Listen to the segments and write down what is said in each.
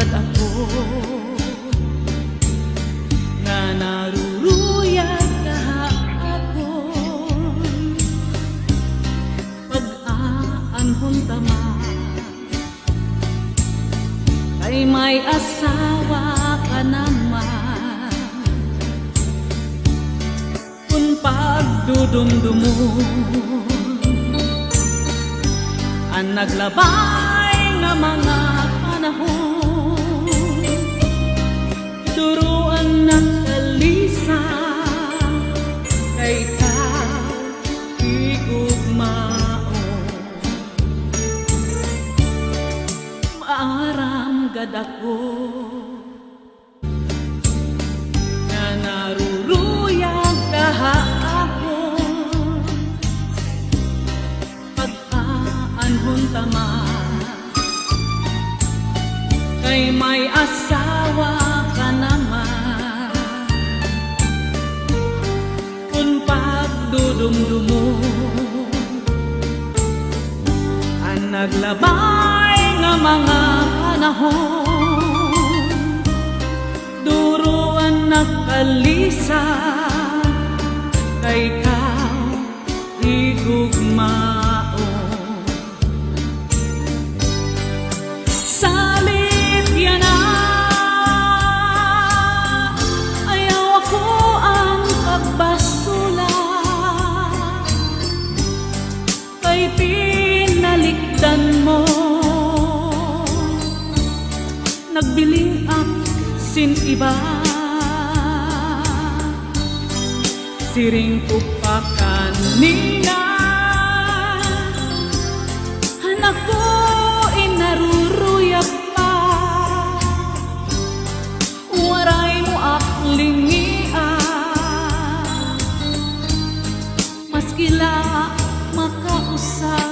gad ako nga naruruyag kahapon pag-aanhon tama ay may asawa ka naman. Kung pagdudumdumon ang naglabay nga mga panahon, turuan ng kalisa kay ikaw igugmao. Maaram gad ako nga naruruyag kahapon pag-aanhon tama kay may asawa ka naman. Kung pagdudumdumon ang naglabay nga mga panahon, duruan nagkalisa kay ikaw igugmao. Salit yan na ayaw ako ang pagbasula kay pinalikdan mo. Nagbiling ak sin iba, siring ko pa kanina. Anak ko inaruruyag pa, waray mo ak lingian, maskila makausap.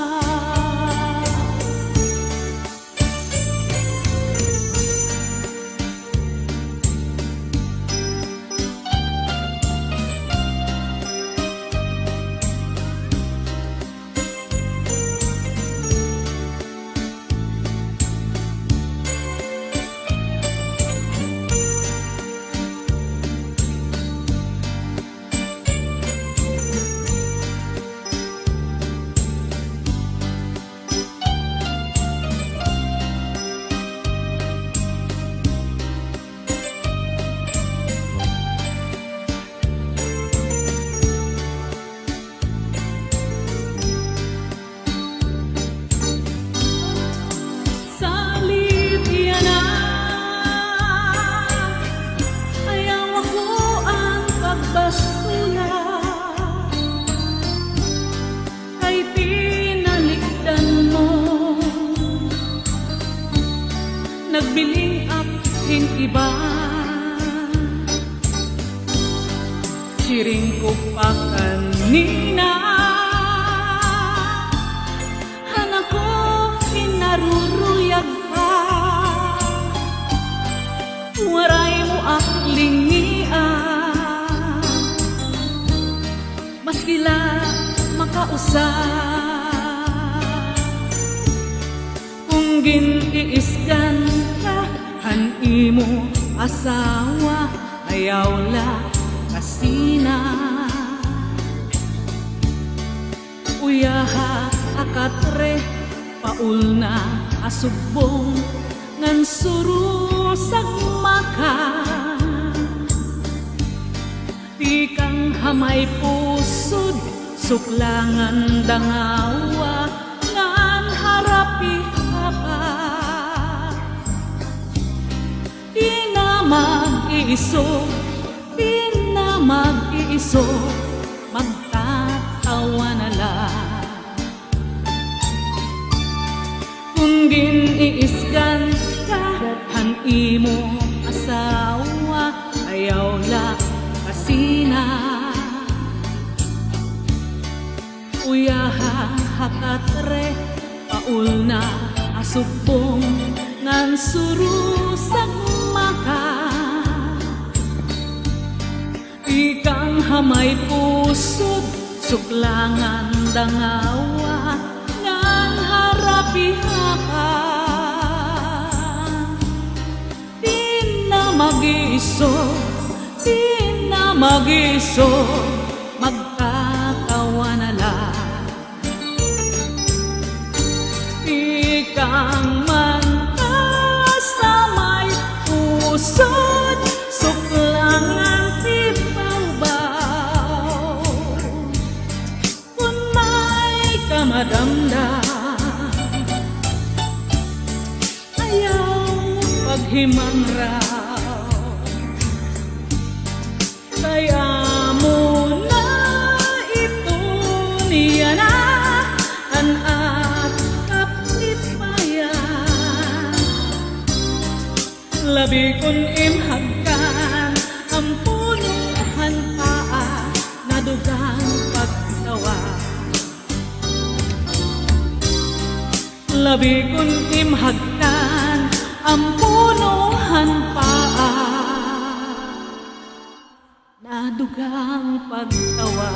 Nagbiling ak hin iba, siring ko pa kanina. Anak ko inaruruyag pa, waray mo ak lingian, maskila makausap. Kung giniisgan ka han imo asawa, ayaw la kasina. Uyaha akatre paul na asubong ngan surusag maka, di kang hamay pusod suklangan dangawa ngan harapi hapa. Di na mag-iiso, di na mag-iiso, magtatawa na lang. Kung giniisgan ka han imo asawa, ayaw la kasina. Uyaha hakatre paul na asubong ngan surusag maka, ikang hamay pusod suklangan dangawa ngan harapi hapa. magiso, di na magiso, magkakawa na lang. Ikang man sa may pusod, suklangan ti bawbaw. Kung may kamadamdam, ayaw paghimang raw. Kaya mo na ito niya na at kapitbayan. Labi kong imhagkan ang punong paa na dugang pagtawa. Labi kong imhagkan ang punuhan paa na dugang pagtawa.